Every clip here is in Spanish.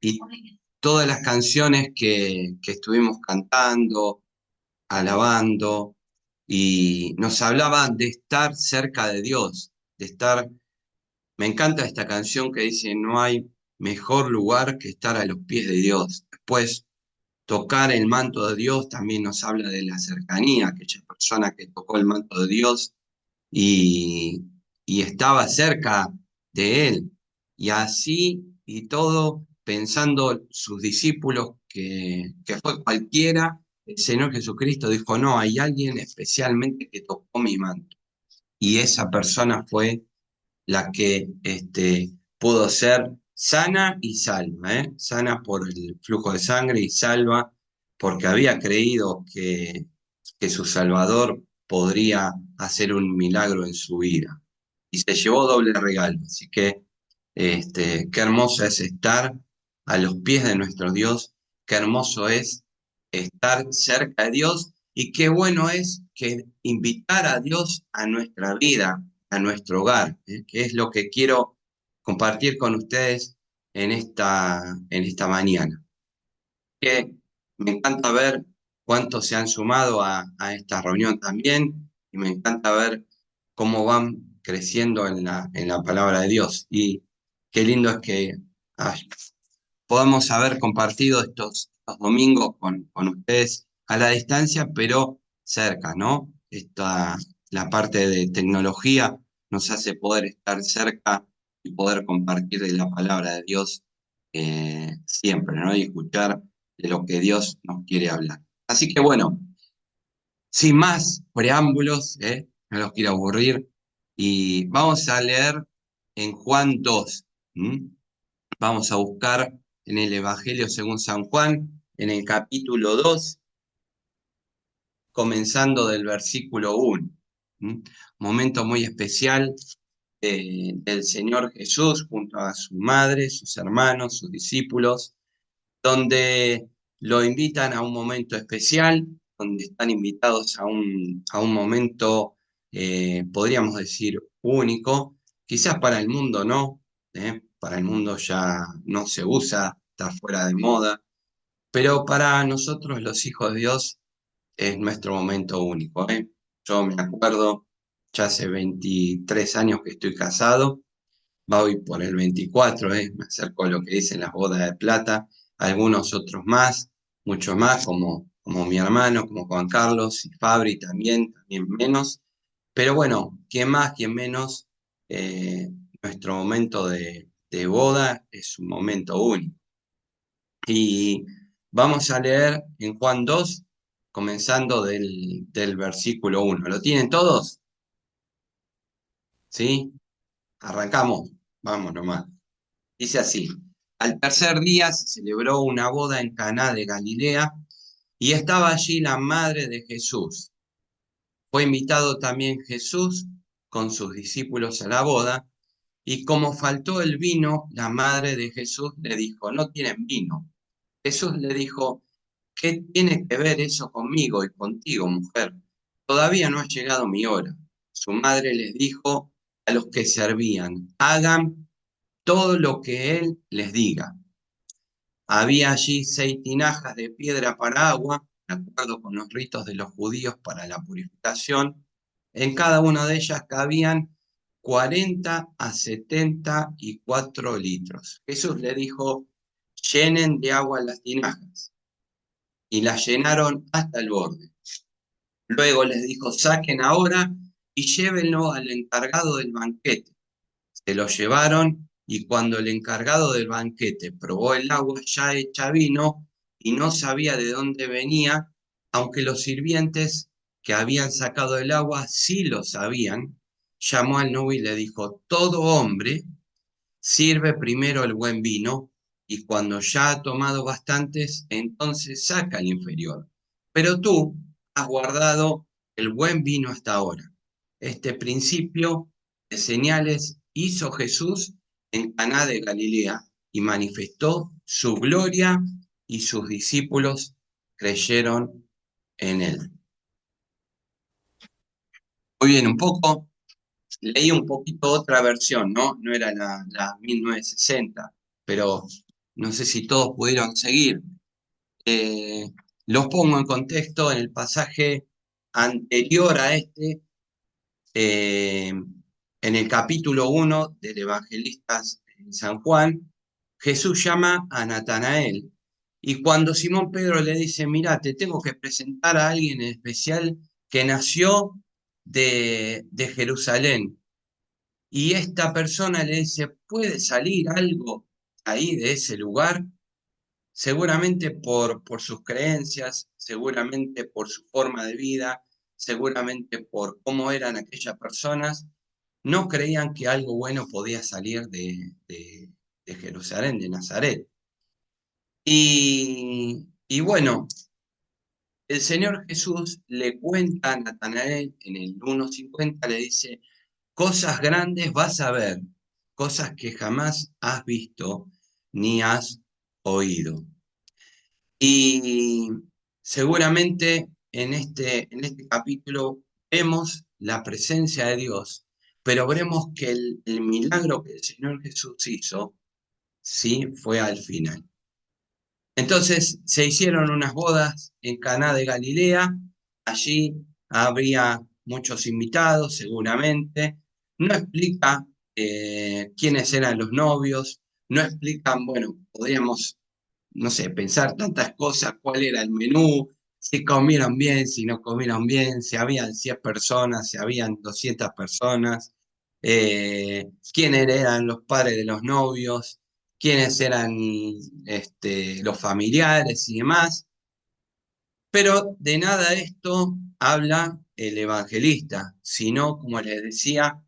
y todas las canciones que estuvimos cantando, alabando, y nos hablaban de estar cerca de Dios, de estar. Me encanta esta canción que dice, no hay mejor lugar que estar a los pies de Dios. Después, tocar el manto de Dios también nos habla de la cercanía, aquella persona que tocó el manto de Dios y, y estaba cerca de él. Y así y todo, pensando sus discípulos, que fue cualquiera, el Señor Jesucristo dijo, no, hay alguien especialmente que tocó mi manto. Y esa persona fue la que pudo ser sana y salva, ¿eh? Sana por el flujo de sangre y salva porque había creído que su Salvador podría hacer un milagro en su vida. Y se llevó doble regalo. Así que qué hermoso es estar a los pies de nuestro Dios, qué hermoso es estar cerca de Dios y qué bueno es que invitar a Dios a nuestra vida, a nuestro hogar, que es lo que quiero compartir con ustedes en esta mañana. Que me encanta ver cuántos se han sumado a esta reunión también y me encanta ver cómo van creciendo en la palabra de Dios. Y qué lindo es que ay, podamos haber compartido estos domingos con ustedes a la distancia, pero cerca, ¿no? La parte de tecnología nos hace poder estar cerca y poder compartir de la palabra de Dios siempre, ¿no? Y escuchar de lo que Dios nos quiere hablar. Así que bueno, sin más preámbulos, no los quiero aburrir, y vamos a leer en Juan 2. ¿M? Vamos a buscar en el Evangelio según San Juan, en el capítulo 2, comenzando del versículo 1. Momento muy especial del Señor Jesús junto a su madre, sus hermanos, sus discípulos, donde lo invitan a un momento especial, donde están invitados a un momento, podríamos decir, único. Quizás para el mundo no, para el mundo ya no se usa, está fuera de moda, pero para nosotros los hijos de Dios es nuestro momento único, ¿eh? Yo me acuerdo, ya hace 23 años que estoy casado, va hoy por el 24, me acerco a lo que dicen las bodas de plata, algunos otros más, muchos más, como mi hermano, como Juan Carlos y Fabri también menos, pero bueno, quién más, quién menos, eh, nuestro momento de boda es un momento único. Y vamos a leer en Juan 2, comenzando del versículo 1. ¿Lo tienen todos? ¿Sí? Arrancamos. Vamos nomás. Dice así: Al tercer día se celebró una boda en Caná de Galilea y estaba allí la madre de Jesús. Fue invitado también Jesús con sus discípulos a la boda, y como faltó el vino, la madre de Jesús le dijo, no tienen vino. Jesús le dijo, ¿qué tiene que ver eso conmigo y contigo, mujer? Todavía no ha llegado mi hora. Su madre les dijo a los que servían, hagan todo lo que él les diga. Había allí 6 tinajas de piedra para agua, de acuerdo con los ritos de los judíos para la purificación. En cada una de ellas cabían 40 a 74 litros. Jesús le dijo, llenen de agua las tinajas. Y las llenaron hasta el borde. Luego les dijo, saquen ahora y llévenlo al encargado del banquete. Se lo llevaron y cuando el encargado del banquete probó el agua ya hecha vino y no sabía de dónde venía, aunque los sirvientes que habían sacado el agua sí lo sabían, llamó al novio y le dijo, todo hombre sirve primero el buen vino y cuando ya ha tomado bastantes, entonces saca el inferior. Pero tú has guardado el buen vino hasta ahora. Este principio de señales hizo Jesús en Caná de Galilea y manifestó su gloria y sus discípulos creyeron en él. Muy bien, leí un poquito otra versión, ¿no? No era la 1960, pero no sé si todos pudieron seguir. Eh, los pongo en contexto en el pasaje anterior a este, eh, en el capítulo 1 del Evangelista San Juan, Jesús llama a Natanael. Y cuando Simón Pedro le dice, mira, te tengo que presentar a alguien especial que nació de Jerusalén. Y esta persona le dice, ¿puede salir algo ahí de ese lugar? Seguramente por sus creencias, seguramente por su forma de vida, seguramente por cómo eran aquellas personas, no creían que algo bueno podía salir de Jerusalén, de Nazaret. Y bueno, el Señor Jesús le cuenta a Natanael en el 1:50, le dice, cosas grandes vas a ver, cosas que jamás has visto ni has oído. Y seguramente en este capítulo vemos la presencia de Dios, pero veremos que el milagro que el Señor Jesús hizo, sí, fue al final. Entonces se hicieron unas bodas en Caná de Galilea, allí habría muchos invitados seguramente, no explica quiénes eran los novios, no explican, bueno, podríamos, no sé, pensar tantas cosas, cuál era el menú, si comieron bien, si no comieron bien, si habían 100 personas, si habían 200 personas, quiénes eran los padres de los novios, quiénes eran los familiares y demás, pero de nada de esto habla el evangelista, sino, como les decía,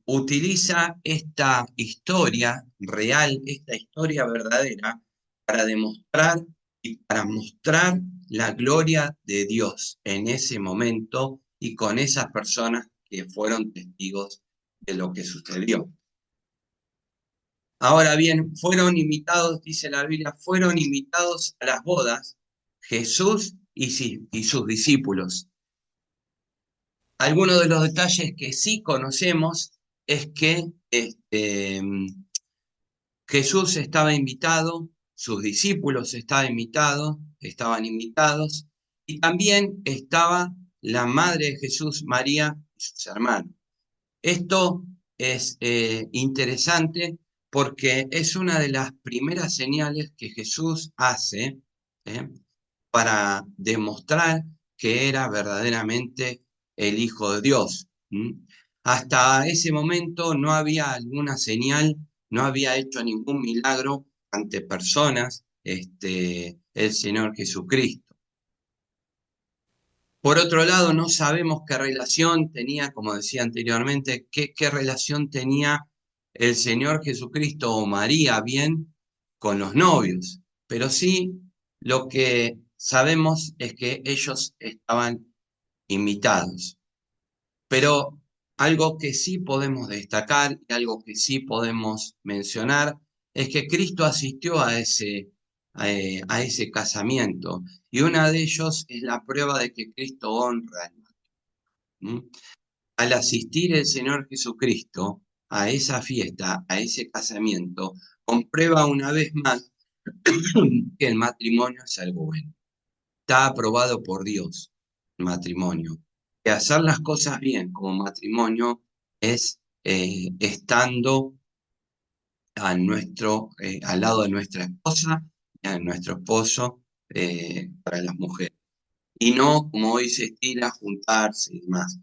utiliza esta historia real, esta historia verdadera, para demostrar y para mostrar la gloria de Dios en ese momento y con esas personas que fueron testigos de lo que sucedió. Ahora bien, fueron invitados, dice la Biblia, fueron invitados a las bodas Jesús y sus discípulos. Algunos de los detalles que sí conocemos es que Jesús estaba invitado, sus discípulos estaban invitados, y también estaba la madre de Jesús, María, y sus hermanos. Esto es interesante porque es una de las primeras señales que Jesús hace ¿eh? para demostrar que era verdaderamente el Hijo de Dios. Hasta ese momento no había alguna señal, no había hecho ningún milagro ante personas, el Señor Jesucristo. Por otro lado, no sabemos qué relación tenía, como decía anteriormente, qué relación tenía el Señor Jesucristo o María bien con los novios, pero sí lo que sabemos es que ellos estaban invitados. Pero algo que sí podemos destacar y algo que sí podemos mencionar es que Cristo asistió a ese casamiento. Y una de ellos es la prueba de que Cristo honra al matrimonio. Al asistir el Señor Jesucristo a esa fiesta, a ese casamiento, comprueba una vez más que el matrimonio es algo bueno. Está aprobado por Dios, el matrimonio. Que hacer las cosas bien como matrimonio es estando al lado de nuestra esposa y a nuestro esposo para las mujeres. Y no, como hoy se estila, juntarse y demás.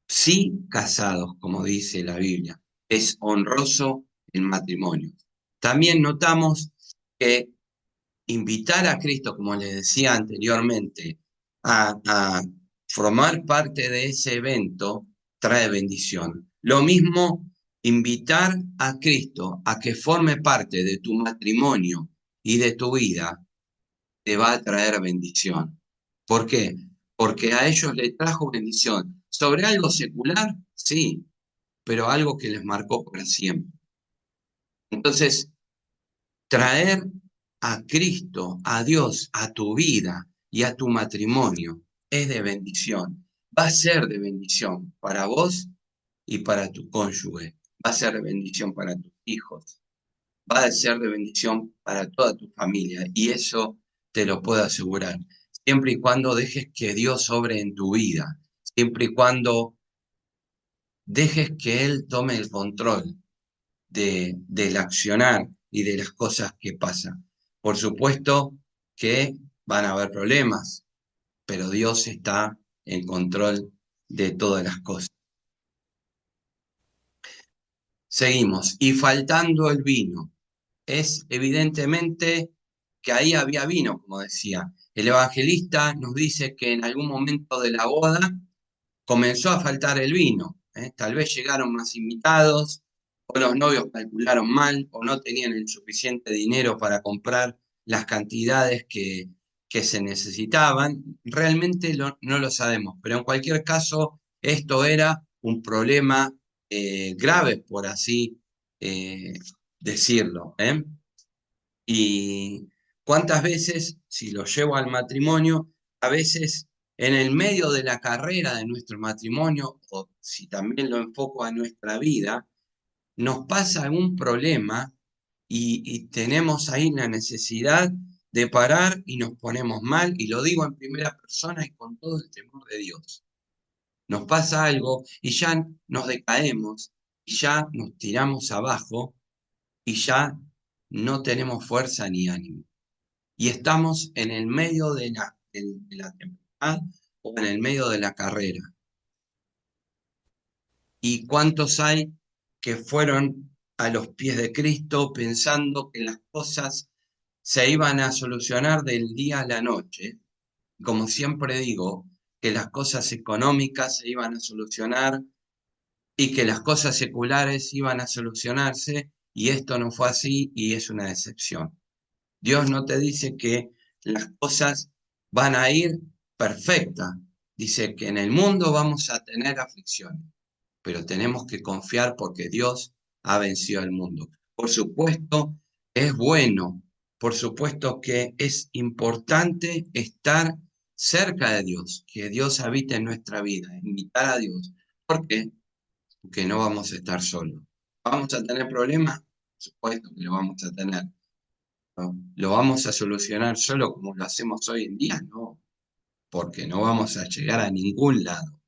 Sí casados, como dice la Biblia. Es honroso el matrimonio. También notamos que invitar a Cristo, como les decía anteriormente, a formar parte de ese evento trae bendición. Lo mismo, invitar a Cristo a que forme parte de tu matrimonio y de tu vida te va a traer bendición. ¿Por qué? Porque a ellos les trajo bendición. ¿Sobre algo secular? Sí, pero algo que les marcó para siempre. Entonces, traer a Cristo, a Dios, a tu vida y a tu matrimonio es de bendición. Va a ser de bendición para vos y para tu cónyuge. Va a ser de bendición para tus hijos. va a ser de bendición para toda tu familia y eso te lo puedo asegurar. Siempre y cuando dejes que Dios obre en tu vida, siempre y cuando dejes que Él tome el control del accionar y de las cosas que pasan. Por supuesto que van a haber problemas, pero Dios está en control de todas las cosas. Seguimos. Y faltando el vino, es evidentemente que ahí había vino, como decía. El evangelista nos dice que en algún momento de la boda comenzó a faltar el vino. Tal vez llegaron más invitados, o los novios calcularon mal, o no tenían el suficiente dinero para comprar las cantidades que se necesitaban. Realmente no lo sabemos, pero en cualquier caso, esto era un problema grave, por así eh, decirlo. Y cuántas veces, si lo llevo al matrimonio, a veces en el medio de la carrera de nuestro matrimonio, o si también lo enfoco a nuestra vida, nos pasa algún problema y tenemos ahí la necesidad de parar y nos ponemos mal, y lo digo en primera persona y con todo el temor de Dios. Nos pasa algo y ya nos decaemos, y ya nos tiramos abajo, y ya no tenemos fuerza ni ánimo y estamos en el medio de la tempestad o en el medio de la carrera. ¿Y cuántos hay que fueron a los pies de Cristo pensando que las cosas se iban a solucionar del día a la noche? Como siempre digo, que las cosas económicas se iban a solucionar y que las cosas seculares iban a solucionarse, y esto no fue así y es una decepción. Dios no te dice que las cosas van a ir perfectas. Dice que en el mundo vamos a tener aflicciones, pero tenemos que confiar porque Dios ha vencido al mundo. Por supuesto, es bueno, por supuesto que es importante estar cerca de Dios, que Dios habite en nuestra vida, invitar a Dios. ¿Por qué? Porque no vamos a estar solos. ¿Vamos a tener problemas? Por supuesto que lo vamos a tener. ¿No? ¿Lo vamos a solucionar solo como lo hacemos hoy en día? No, porque no vamos a llegar a ningún lado,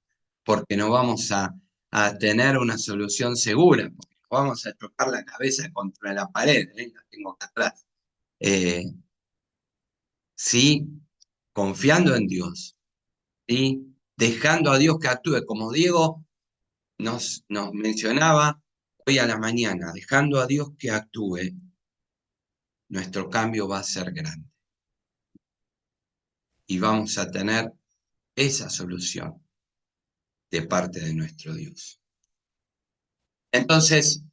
porque no vamos a tener una solución segura, porque vamos a chocar la cabeza contra la pared, la tengo acá atrás. Eh, sí, confiando en Dios, sí, dejando a Dios que actúe, como Diego nos mencionaba hoy a la mañana, dejando a Dios que actúe, nuestro cambio va a ser grande y vamos a tener esa solución de parte de nuestro Dios. Entonces,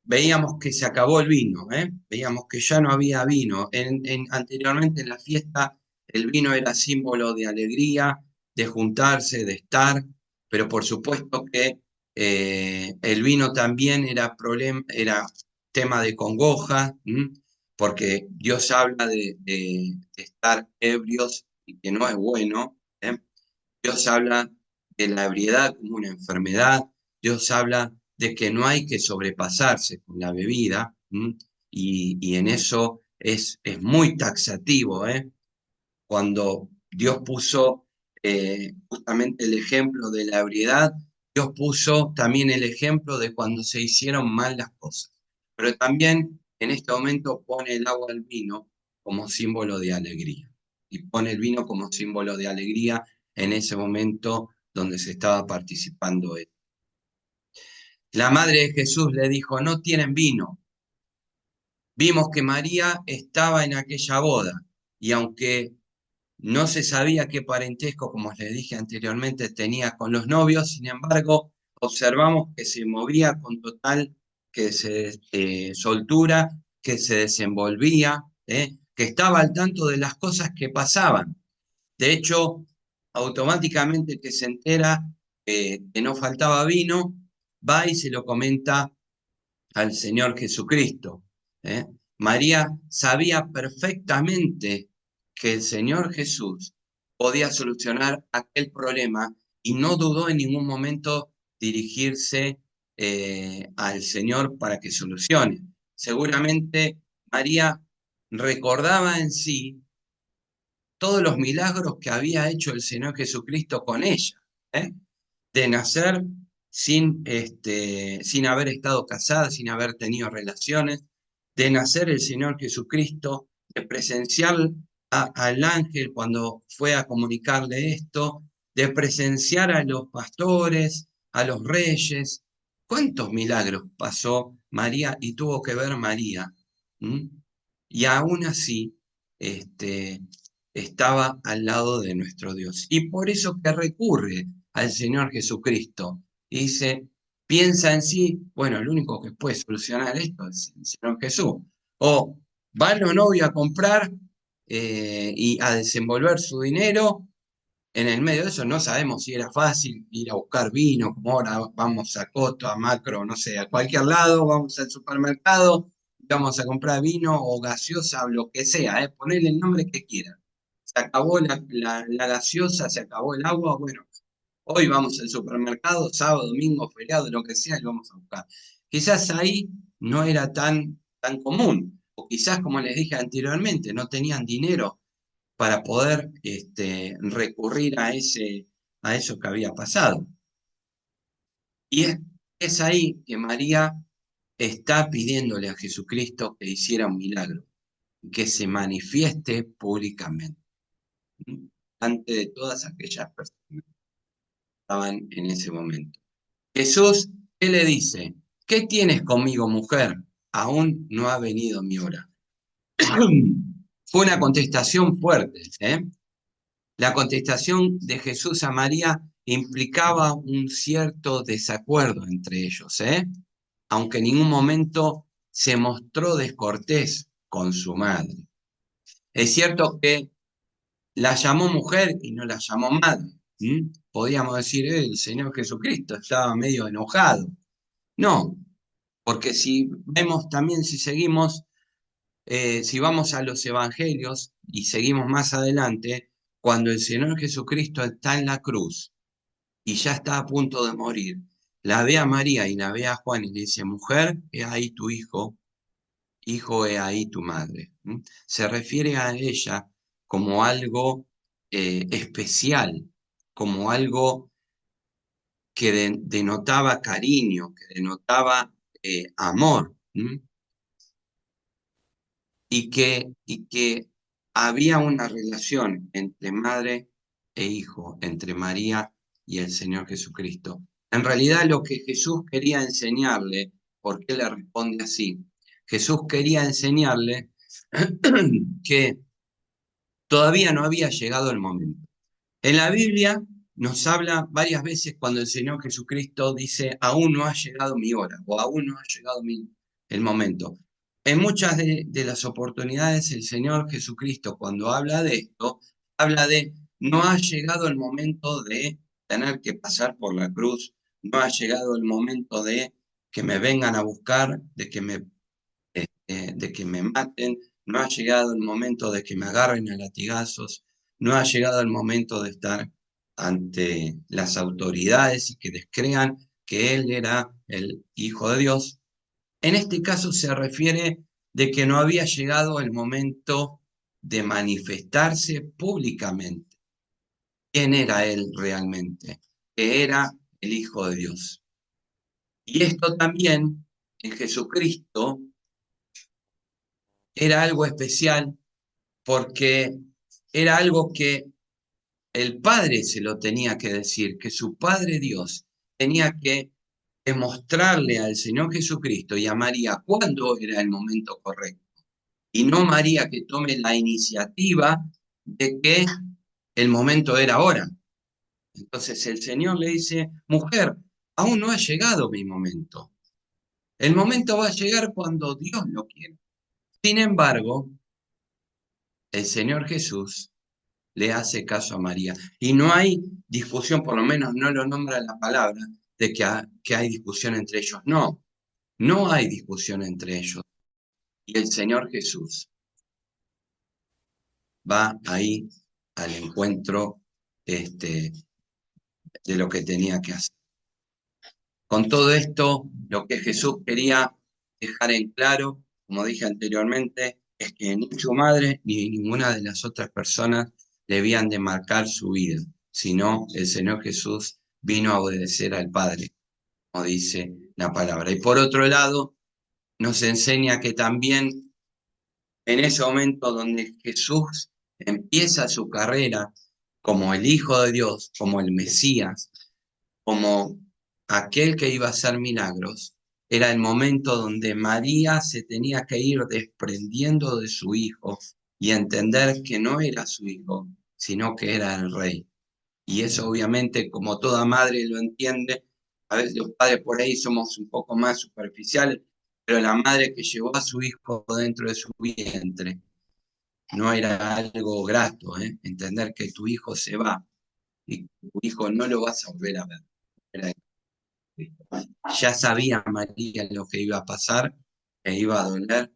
veíamos que se acabó el vino, veíamos que ya no había vino. Anteriormente en la fiesta el vino era símbolo de alegría, de juntarse, de estar, pero por supuesto que el vino también era tema de congoja, porque Dios habla de estar ebrios y que no es bueno. Dios habla de la ebriedad como una enfermedad, Dios habla de que no hay que sobrepasarse con la bebida, y en eso es muy taxativo, cuando Dios puso justamente el ejemplo de la ebriedad, Dios puso también el ejemplo de cuando se hicieron mal las cosas. Pero también en este momento pone el agua al vino como símbolo de alegría. Y pone el vino como símbolo de alegría en ese momento donde se estaba participando él. La madre de Jesús le dijo, no tienen vino. Vimos que María estaba en aquella boda y aunque no se sabía qué parentesco, como les dije anteriormente, tenía con los novios, sin embargo, observamos que se movía con total soltura, que se desenvolvía, que estaba al tanto de las cosas que pasaban. De hecho, automáticamente que se entera que no faltaba vino, va y se lo comenta al Señor Jesucristo. ¿eh? María sabía perfectamente que el Señor Jesús podía solucionar aquel problema y no dudó en ningún momento dirigirse al Señor para que solucione. seguramente María recordaba en sí todos los milagros que había hecho el Señor Jesucristo con ella, ¿eh? De nacer sin haber estado casada, sin haber tenido relaciones, de nacer el Señor Jesucristo, de presenciar al ángel cuando fue a comunicarle esto, de presenciar a los pastores, a los reyes. ¿Cuántos milagros pasó María y tuvo que ver María? ¿Mm? Y aún así, este, estaba al lado de nuestro Dios. Y por eso que recurre al Señor Jesucristo y dice, piensa en sí, bueno, el único que puede solucionar esto es el Señor Jesús. O va el novio a comprar y a desenvolver su dinero. En el medio de eso no sabemos si era fácil ir a buscar vino, como ahora vamos a Coto, a Macro, no sé, a cualquier lado, vamos al supermercado, vamos a comprar vino o gaseosa o lo que sea, ponerle el nombre que quieran. Se acabó la gaseosa, se acabó el agua, bueno, hoy vamos al supermercado, sábado, domingo, feriado, lo que sea, y vamos a buscar. Quizás ahí no era tan común, o quizás, como les dije anteriormente, no tenían dinero para poder recurrir a eso que había pasado. Y es ahí que María está pidiéndole a Jesucristo que hiciera un milagro, que se manifieste públicamente, ¿m? Ante de todas aquellas personas que estaban en ese momento. Jesús, ¿qué le dice? ¿Qué tienes conmigo, mujer? Aún no ha venido mi hora. Fue una contestación fuerte, ¿eh? La contestación de Jesús a María implicaba un cierto desacuerdo entre ellos, ¿eh? Aunque en ningún momento se mostró descortés con su madre. Es cierto que la llamó mujer y no la llamó madre. Podríamos decir, el Señor Jesucristo estaba medio enojado. No, porque si vemos también, si seguimos, si vamos a los evangelios y seguimos más adelante, cuando el Señor Jesucristo está en la cruz y ya está a punto de morir, la ve a María y la ve a Juan y le dice, mujer, he ahí tu hijo, hijo, he ahí tu madre. Se refiere a ella como algo especial, como algo que denotaba cariño, que denotaba amor. Y que había una relación entre madre e hijo, entre María y el Señor Jesucristo. En realidad lo que Jesús quería enseñarle, ¿por qué le responde así? Jesús quería enseñarle que todavía no había llegado el momento. En la Biblia nos habla varias veces cuando el Señor Jesucristo dice, aún no ha llegado mi hora o aún no ha llegado el momento. En muchas de las oportunidades el Señor Jesucristo cuando habla de esto, habla de, no ha llegado el momento de tener que pasar por la cruz, no ha llegado el momento de que me vengan a buscar, de que me maten, no ha llegado el momento de que me agarren a latigazos, no ha llegado el momento de estar ante las autoridades y que les crean que él era el Hijo de Dios. En este caso se refiere de que no había llegado el momento de manifestarse públicamente. ¿Quién era él realmente? Que era el Hijo de Dios. Y esto también en Jesucristo era algo especial porque era algo que el Padre se lo tenía que decir, que su Padre Dios tenía que demostrarle al Señor Jesucristo y a María cuándo era el momento correcto. Y no María que tome la iniciativa de que el momento era ahora. Entonces el Señor le dice, mujer, aún no ha llegado mi momento. El momento va a llegar cuando Dios lo quiera. Sin embargo, el Señor Jesús le hace caso a María. Y no hay discusión, por lo menos no lo nombra la palabra, de que hay discusión entre ellos. No, no hay discusión entre ellos. Y el Señor Jesús va ahí al encuentro de lo que tenía que hacer. Con todo esto, lo que Jesús quería dejar en claro como dije anteriormente, es que ni su madre ni ninguna de las otras personas debían de marcar su vida, sino el Señor Jesús vino a obedecer al Padre, como dice la palabra. Y por otro lado, nos enseña que también en ese momento donde Jesús empieza su carrera como el Hijo de Dios, como el Mesías, como aquel que iba a hacer milagros, era el momento donde María se tenía que ir desprendiendo de su hijo y entender que no era su hijo, sino que era el rey. Y eso obviamente, como toda madre lo entiende, a veces los padres por ahí somos un poco más superficiales, pero la madre que llevó a su hijo dentro de su vientre, no era algo grato, ¿eh? Entender que tu hijo se va y tu hijo no lo vas a volver a ver. Era Ya sabía María lo que iba a pasar, que iba a doler.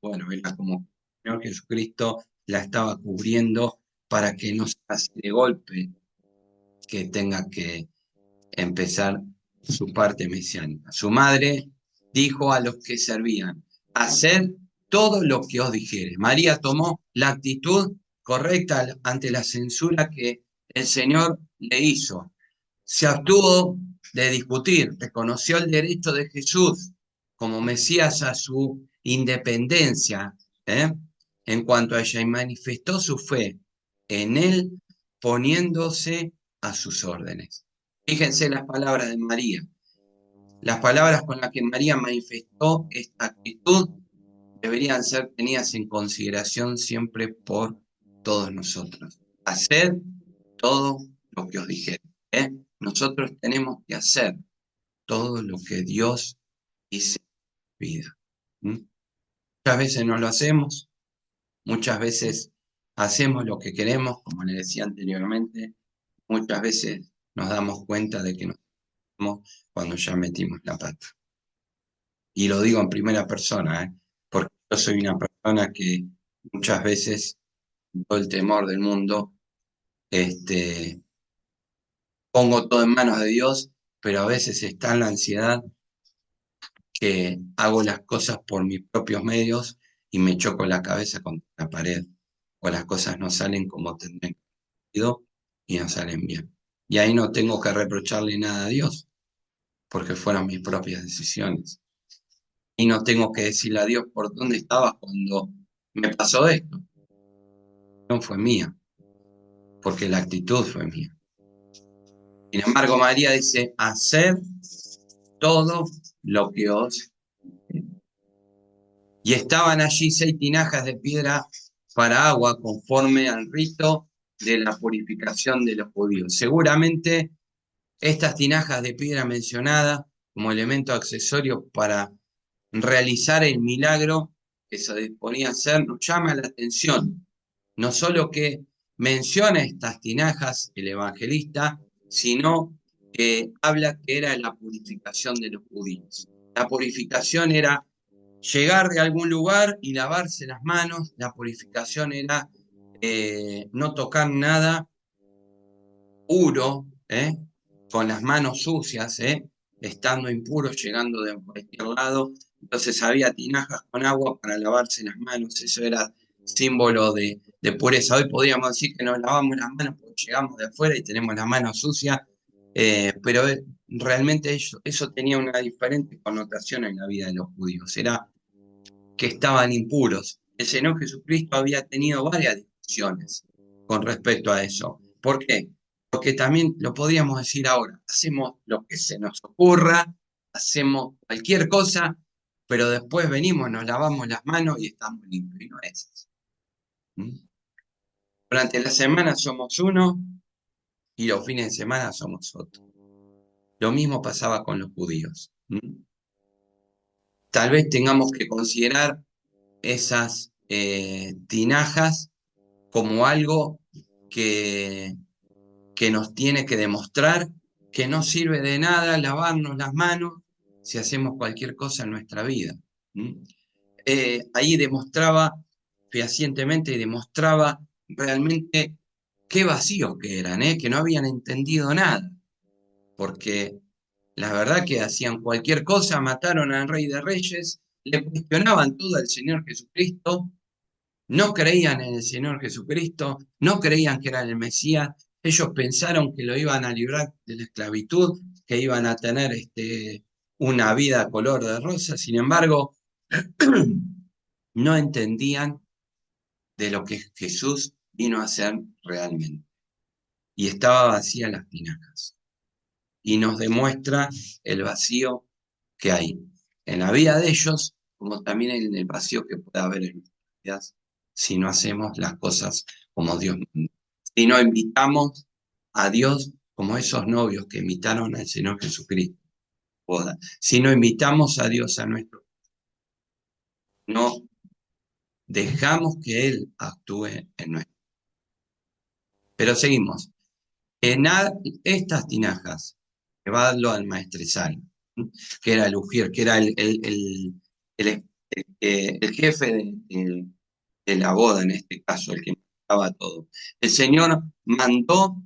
Bueno, era como que el Señor Jesucristo la estaba cubriendo para que no se de golpe que tenga que empezar su parte mesiánica. Su madre dijo a los que servían: haced todo lo que os dijere. María tomó la actitud correcta ante la censura que el Señor le hizo. Se abstuvo de discutir, reconoció el derecho de Jesús como Mesías a su independencia, ¿eh? En cuanto a ella, y manifestó su fe en él, poniéndose a sus órdenes. Fíjense las palabras de María. Las palabras con las que María manifestó esta actitud deberían ser tenidas en consideración siempre por todos nosotros. Haced todo lo que os dije. Nosotros tenemos que hacer todo lo que Dios dice en la vida. Muchas veces no lo hacemos, muchas veces hacemos lo que queremos, como le decía anteriormente, muchas veces nos damos cuenta de que nos hacemos cuando ya metimos la pata. Y lo digo en primera persona, porque yo soy una persona que muchas veces, con todo el temor del mundo, pongo todo en manos de Dios, pero a veces está en la ansiedad que hago las cosas por mis propios medios y me choco la cabeza contra la pared, o las cosas no salen como tendrían que ser y no salen bien. Y ahí no tengo que reprocharle nada a Dios, porque fueron mis propias decisiones. Y no tengo que decirle a Dios por dónde estaba cuando me pasó esto. No fue mía, porque la actitud fue mía. Sin embargo, María dice: hacer todo lo que os... Y estaban allí 6 tinajas de piedra para agua, conforme al rito de la purificación de los judíos. Seguramente estas tinajas de piedra mencionadas como elemento accesorio para realizar el milagro que se disponía a hacer nos llama la atención. No solo que menciona estas tinajas el evangelista, sino que habla que era la purificación de los judíos. La purificación era llegar de algún lugar y lavarse las manos. La purificación era no tocar nada puro, con las manos sucias, estando impuros, llegando de cualquier lado. Entonces había tinajas con agua para lavarse las manos. Eso era símbolo de pureza. Hoy podríamos decir que nos lavamos las manos porque llegamos de afuera y tenemos las manos sucias, pero realmente eso tenía una diferente connotación en la vida de los judíos. Era que estaban impuros. El Señor Jesucristo había tenido varias discusiones con respecto a eso. ¿Por qué? Porque también lo podríamos decir ahora: hacemos lo que se nos ocurra, hacemos cualquier cosa, pero después venimos, nos lavamos las manos y estamos limpios. Y no es así. Durante la semana somos uno y los fines de semana somos otro. Lo mismo pasaba con los judíos. Tal vez tengamos que considerar esas tinajas como algo que, que nos tiene que demostrar que no sirve de nada lavarnos las manos si hacemos cualquier cosa en nuestra vida. Ahí demostraba fehacientemente y demostraba realmente qué vacíos que eran, que no habían entendido nada, porque la verdad que hacían cualquier cosa, mataron al Rey de Reyes, le cuestionaban todo al Señor Jesucristo, no creían en el Señor Jesucristo, no creían que era el Mesías, ellos pensaron que lo iban a librar de la esclavitud, que iban a tener una vida color de rosa, sin embargo, no entendían de lo que Jesús vino a hacer realmente. Y estaba vacía las tinajas. Y nos demuestra el vacío que hay en la vida de ellos, como también en el vacío que puede haber en nuestras vidas si no hacemos las cosas como Dios manda. Si no invitamos a Dios como esos novios que invitaron al Señor Jesucristo. Boda. Si no invitamos a Dios a nuestro, no dejamos que Él actúe en nuestro. Pero seguimos. En estas tinajas, llevadlo al maestresal, que era el ujier, que era el- el jefe de la boda en este caso, el que mandaba todo. El Señor mandó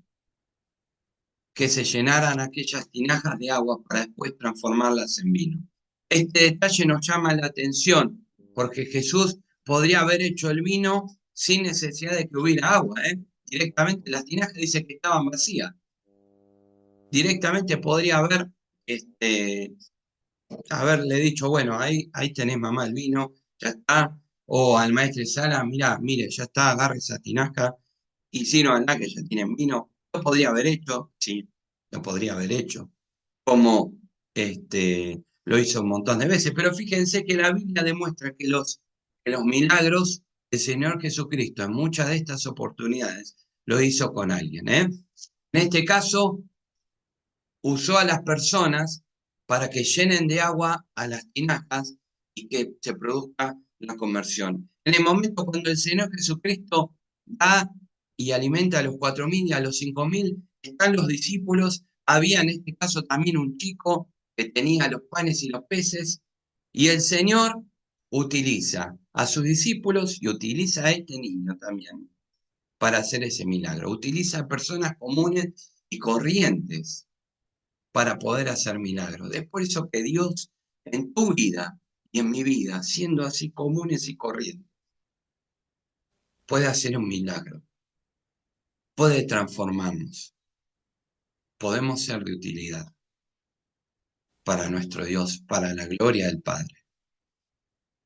que se llenaran aquellas tinajas de agua para después transformarlas en vino. Este detalle nos llama la atención, porque Jesús podría haber hecho el vino sin necesidad de que hubiera agua, ¿eh? Directamente las tinajas dice que estaban vacías. Directamente podría haberle dicho, bueno, ahí tenés mamá el vino, ya está, o al maestro de sala, mirá, mire, ya está, agarre esa tinaja, y si no, anda que ya tienen vino, lo podría haber hecho, sí, lo podría haber hecho, como lo hizo un montón de veces, pero fíjense que la Biblia demuestra que los milagros del Señor Jesucristo en muchas de estas oportunidades lo hizo con alguien, ¿eh? En este caso, usó a las personas para que llenen de agua a las tinajas y que se produzca la conversión. En el momento cuando el Señor Jesucristo da y alimenta a los 4.000 y a los 5.000, están los discípulos, había en este caso también un chico que tenía los panes y los peces, y el Señor utiliza a sus discípulos y utiliza a este niño también para hacer ese milagro. Utiliza a personas comunes y corrientes para poder hacer milagros. Es por eso que Dios en tu vida y en mi vida, siendo así comunes y corrientes, puede hacer un milagro, puede transformarnos, podemos ser de utilidad para nuestro Dios, para la gloria del Padre.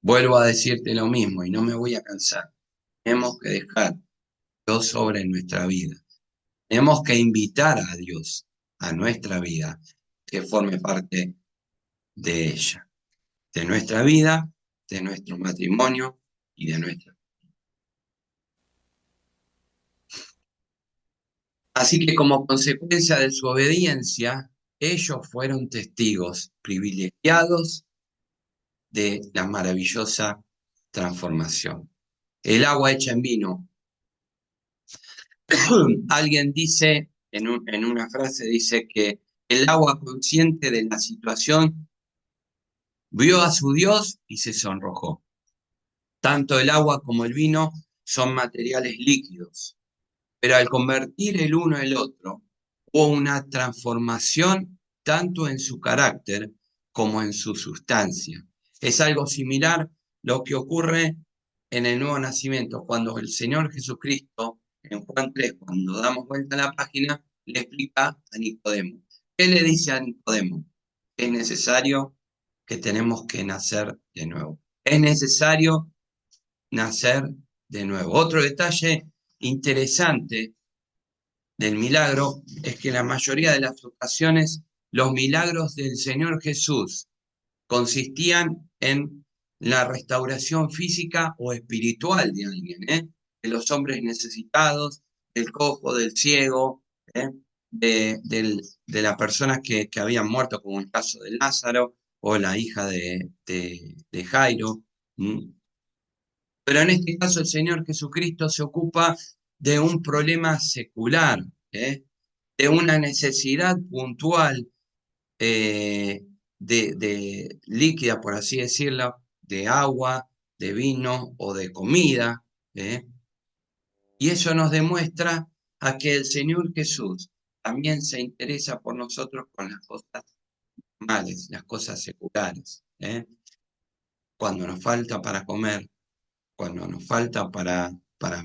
Vuelvo a decirte lo mismo y no me voy a cansar. Tenemos que dejar Dios sobre nuestra vida. Tenemos que invitar a Dios a nuestra vida, que forme parte de ella, de nuestra vida, de nuestro matrimonio y de nuestra. Así que como consecuencia de su obediencia, ellos fueron testigos privilegiados de la maravillosa transformación. El agua hecha en vino. Alguien dice, en una frase, dice que el agua consciente de la situación vio a su Dios y se sonrojó. Tanto el agua como el vino son materiales líquidos, pero al convertir el uno en el otro, hubo una transformación tanto en su carácter como en su sustancia. Es algo similar lo que ocurre en el nuevo nacimiento, cuando el Señor Jesucristo, en Juan 3, cuando damos vuelta a la página, le explica a Nicodemo. ¿Qué le dice a Nicodemo? Es necesario que tenemos que nacer de nuevo. Es necesario nacer de nuevo. Otro detalle interesante del milagro es que en la mayoría de las ocasiones los milagros del Señor Jesús consistían en la restauración física o espiritual de alguien, ¿eh? De los hombres necesitados, del cojo, del ciego, ¿eh? De las personas que habían muerto, como el caso de Lázaro o la hija de Jairo. ¿Mm? Pero en este caso el Señor Jesucristo se ocupa de un problema secular, ¿eh? De una necesidad puntual de líquida, por así decirlo, de agua, de vino o de comida. ¿Eh? Y eso nos demuestra a que el Señor Jesús también se interesa por nosotros con las cosas normales, las cosas seculares. ¿Eh? cuando nos falta para comer, cuando nos falta para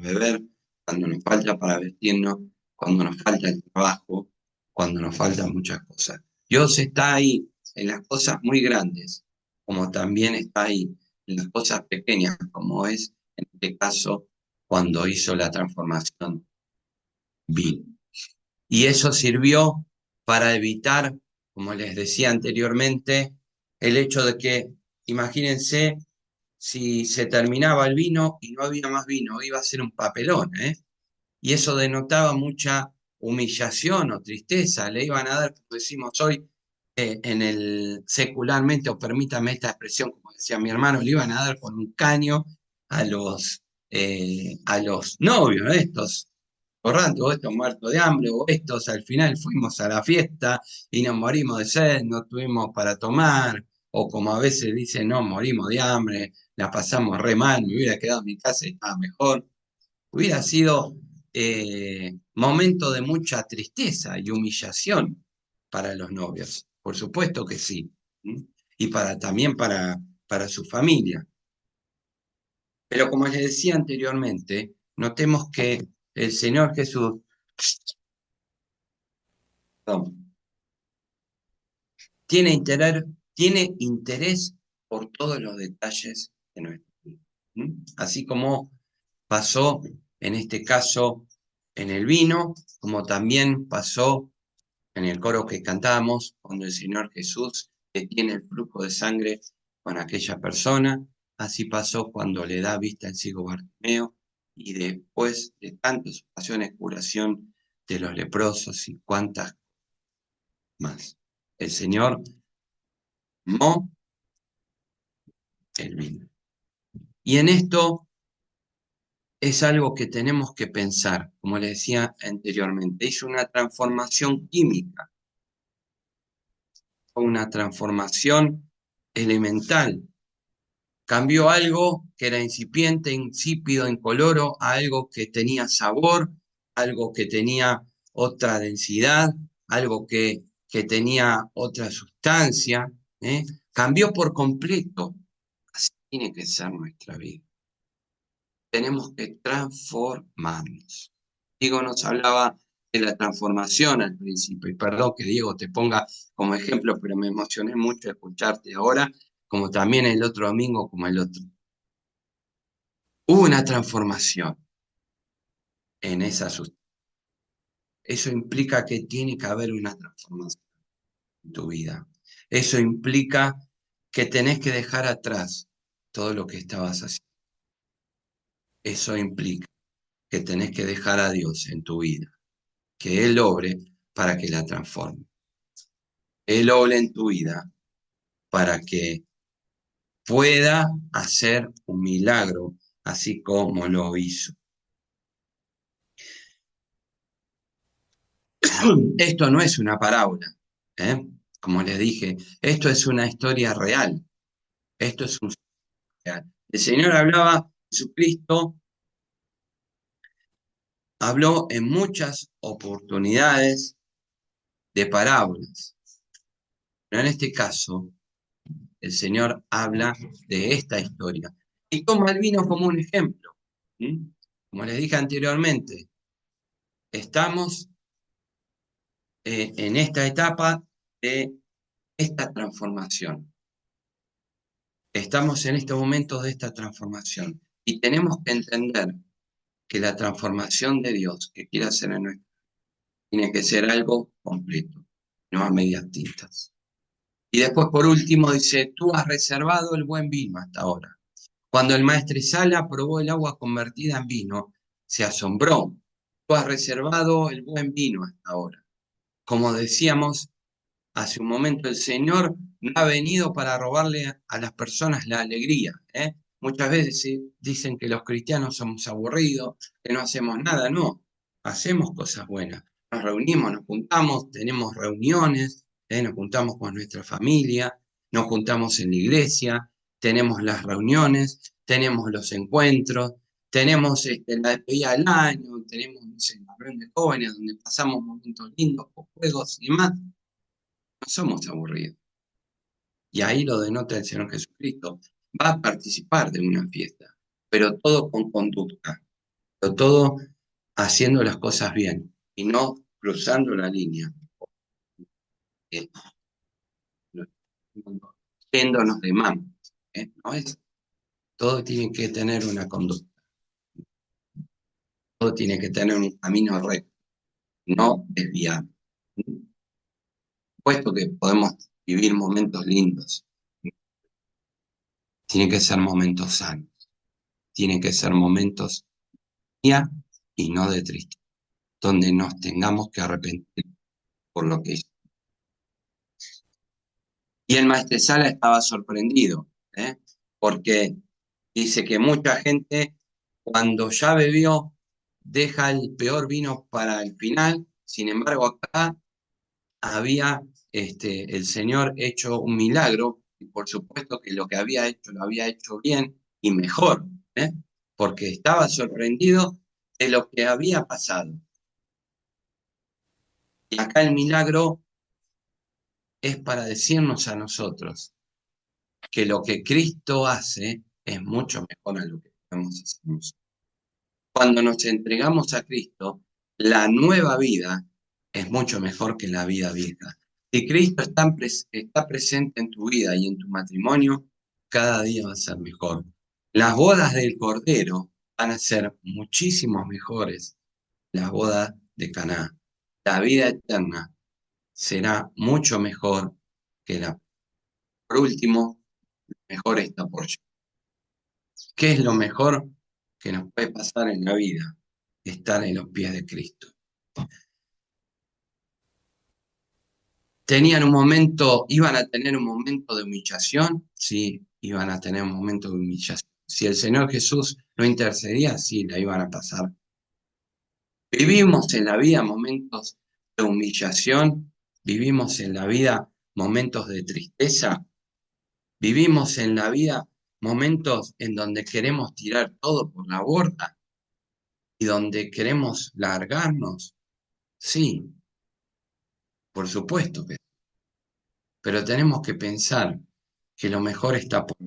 beber, cuando nos falta para vestirnos, cuando nos falta el trabajo, cuando nos faltan muchas cosas. Dios está ahí en las cosas muy grandes, como también está ahí en las cosas pequeñas, como es en este caso cuando hizo la transformación vino. Y eso sirvió para evitar, como les decía anteriormente, el hecho de que, imagínense, si se terminaba el vino y no había más vino, iba a ser un papelón, ¿eh? Y eso denotaba mucha humillación o tristeza. Le iban a dar, como decimos hoy, en el secularmente, o permítame esta expresión, como decía mi hermano, le iban a dar con un caño a los novios, ¿no? Estos borrando, estos muertos de hambre, o estos al final fuimos a la fiesta y nos morimos de sed, no tuvimos para tomar, o como a veces dicen, no, morimos de hambre, la pasamos re mal, me hubiera quedado en mi casa y estaba mejor. Hubiera sido momento de mucha tristeza y humillación para los novios, por supuesto que sí. ¿M? Y también para su familia. Pero como les decía anteriormente, notemos que el Señor Jesús, perdón, tiene interés por todos los detalles de nuestra vida. ¿M? Así como pasó en este caso en el vino, como también pasó en el coro que cantábamos, cuando el Señor Jesús detiene el flujo de sangre con aquella persona, así pasó cuando le da vista al ciego Bartimeo, y después de tantas ocasiones curación de los leprosos y cuantas más. El Señor amó el vino. Y en esto es algo que tenemos que pensar, como le decía anteriormente, hizo una transformación química, una transformación elemental. Cambió algo que era incipiente, insípido, incoloro, a algo que tenía sabor, algo que tenía otra densidad, algo que tenía otra sustancia, ¿eh? Cambió por completo. Así tiene que ser nuestra vida. Tenemos que transformarnos. Diego nos hablaba de la transformación al principio, y perdón que Diego te ponga como ejemplo, pero me emocioné mucho escucharte ahora, como también el otro domingo, como el otro. Hubo una transformación en esa sustancia. Eso implica que tiene que haber una transformación en tu vida. Eso implica que tenés que dejar atrás todo lo que estabas haciendo. Eso implica que tenés que dejar a Dios en tu vida, que Él obre para que la transforme. Él obre en tu vida para que pueda hacer un milagro, así como lo hizo. Esto no es una parábola, ¿eh? Como les dije, esto es una historia real. Esto es un real. El Señor hablaba, Jesucristo habló en muchas oportunidades de parábolas, pero en este caso el Señor habla de esta historia y toma el vino como un ejemplo. ¿Mm? Como les dije anteriormente, estamos en esta etapa de esta transformación. Estamos en estos momentos de esta transformación y tenemos que entender que la transformación de Dios que quiere hacer en nuestra vida tiene que ser algo completo, no a medias tintas. Y después, por último, dice, tú has reservado el buen vino hasta ahora. Cuando el maestresala probó el agua convertida en vino, se asombró. Tú has reservado el buen vino hasta ahora. Como decíamos hace un momento, el Señor no ha venido para robarle a las personas la alegría, ¿eh? Muchas veces dicen que los cristianos somos aburridos, que no hacemos nada. No, hacemos cosas buenas. Nos reunimos, nos juntamos, tenemos reuniones, nos juntamos con nuestra familia, nos juntamos en la iglesia, tenemos las reuniones, tenemos los encuentros, tenemos la despedida del año, tenemos, no sé, la reunión de jóvenes donde pasamos momentos lindos con juegos y demás. No somos aburridos. Y ahí lo denota el Señor Jesucristo. va a participar de una fiesta, pero todo con conducta, pero todo haciendo las cosas bien y no cruzando la línea, eh, yéndonos de mano. No es, todo tiene que tener una conducta, todo tiene que tener un camino recto, no desviado. Puesto que podemos vivir momentos lindos, tienen que ser momentos sanos, tienen que ser momentos de alegría y no de tristeza, donde nos tengamos que arrepentir por lo que hizo. Y el maestresala estaba sorprendido, porque dice que mucha gente cuando ya bebió deja el peor vino para el final. Sin embargo, acá había el Señor hecho un milagro, y por supuesto que lo que había hecho lo había hecho bien y mejor, ¿eh? Porque estaba sorprendido de lo que había pasado. Y acá el milagro es para decirnos a nosotros que lo que Cristo hace es mucho mejor a lo que podemos hacer nosotros. Cuando nos entregamos a Cristo, la nueva vida es mucho mejor que la vida vieja. Si Cristo está presente en tu vida y en tu matrimonio, cada día va a ser mejor. Las bodas del Cordero van a ser muchísimo mejores que las bodas de Caná. La vida eterna será mucho mejor que la. Por último, mejor está por llegar. ¿Qué es lo mejor que nos puede pasar en la vida? Estar en los pies de Cristo. Tenían un momento, iban a tener un momento de humillación, sí, iban a tener un momento de humillación. Si el Señor Jesús no intercedía, sí, la iban a pasar. Vivimos en la vida momentos de humillación, vivimos en la vida momentos de tristeza, vivimos en la vida momentos en donde queremos tirar todo por la borda y donde queremos largarnos. Sí, por supuesto que, pero tenemos que pensar que lo mejor está por.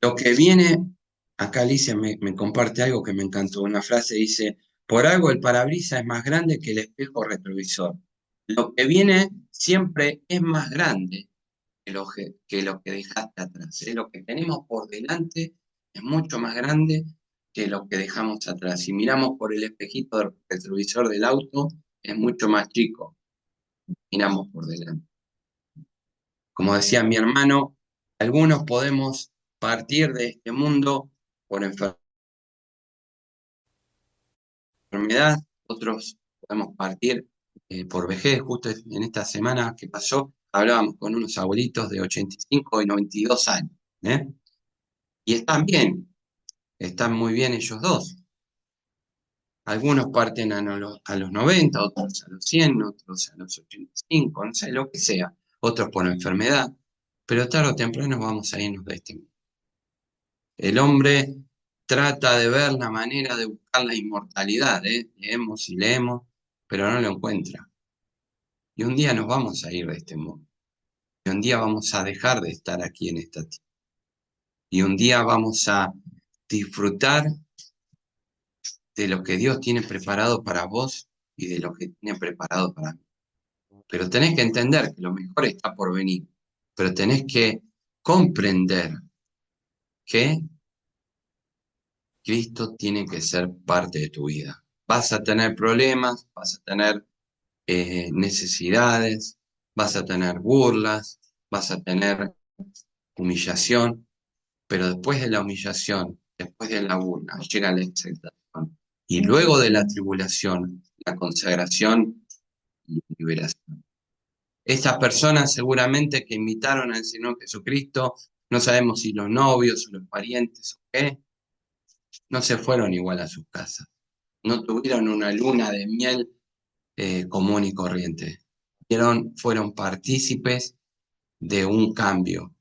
Lo que viene, acá Alicia me comparte algo que me encantó, una frase dice, por algo el parabrisas es más grande que el espejo retrovisor. Lo que viene siempre es más grande que lo que dejaste atrás. Lo que tenemos por delante es mucho más grande que lo que dejamos atrás. Si miramos por el espejito del retrovisor del auto, es mucho más chico. Miramos por delante. Como decía mi hermano, algunos podemos partir de este mundo por enfermedad, otros podemos partir por vejez. Justo en esta semana que pasó, hablábamos con unos abuelitos de 85 y 92 años, ¿eh? Y están muy bien ellos dos. Algunos parten a los 90, otros a los 100, otros a los 85, no sé, lo que sea. Otros por enfermedad, pero tarde o temprano vamos a irnos de este mundo. El hombre trata de ver la manera de buscar la inmortalidad, ¿eh? Leemos y leemos, pero no lo encuentra. Y un día nos vamos a ir de este mundo. Y un día vamos a dejar de estar aquí en esta tierra. Y un día vamos a disfrutar de lo que Dios tiene preparado para vos y de lo que tiene preparado para mí. Pero tenés que entender que lo mejor está por venir. Pero tenés que comprender que Cristo tiene que ser parte de tu vida. Vas a tener problemas, vas a tener necesidades, vas a tener burlas, vas a tener humillación, pero después de la humillación, después de la burla, llega la exaltación. Y luego de la tribulación, la consagración y la liberación. Estas personas seguramente que invitaron al Señor Jesucristo, no sabemos si los novios o los parientes o qué, no se fueron igual a sus casas. No tuvieron una luna de miel común y corriente. Fueron partícipes de un cambio,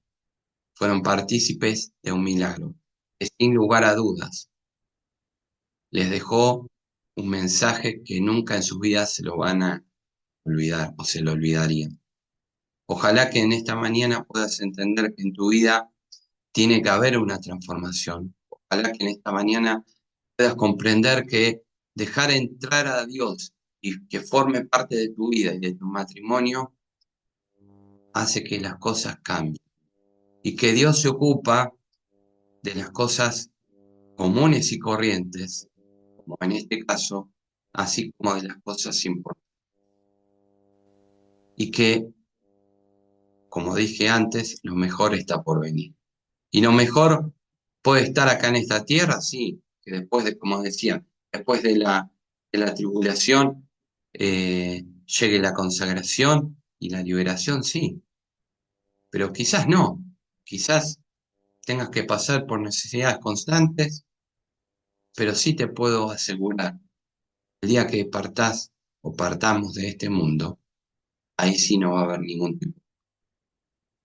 fueron partícipes de un milagro, que sin lugar a dudas les dejó un mensaje que nunca en sus vidas se lo van a olvidar o se lo olvidarían. Ojalá que en esta mañana puedas entender que en tu vida tiene que haber una transformación. Ojalá que en esta mañana puedas comprender que dejar entrar a Dios y que forme parte de tu vida y de tu matrimonio hace que las cosas cambien. Y que Dios se ocupa de las cosas comunes y corrientes, como en este caso, así como de las cosas importantes. Y que, como dije antes, lo mejor está por venir. Y lo mejor puede estar acá en esta tierra, sí, que después de, como decía, después de la tribulación, llegue la consagración y la liberación, sí, pero quizás no, quizás tengas que pasar por necesidades constantes, pero sí te puedo asegurar, el día que partás o partamos de este mundo, ahí sí no va a haber ningún tipo,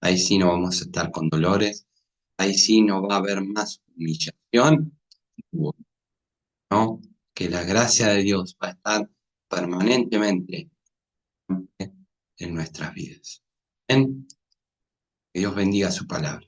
ahí sí no vamos a estar con dolores, ahí sí no va a haber más humillación, ¿no? Que la gracia de Dios va a estar permanentemente en nuestras vidas. Amén. Que Dios bendiga su palabra.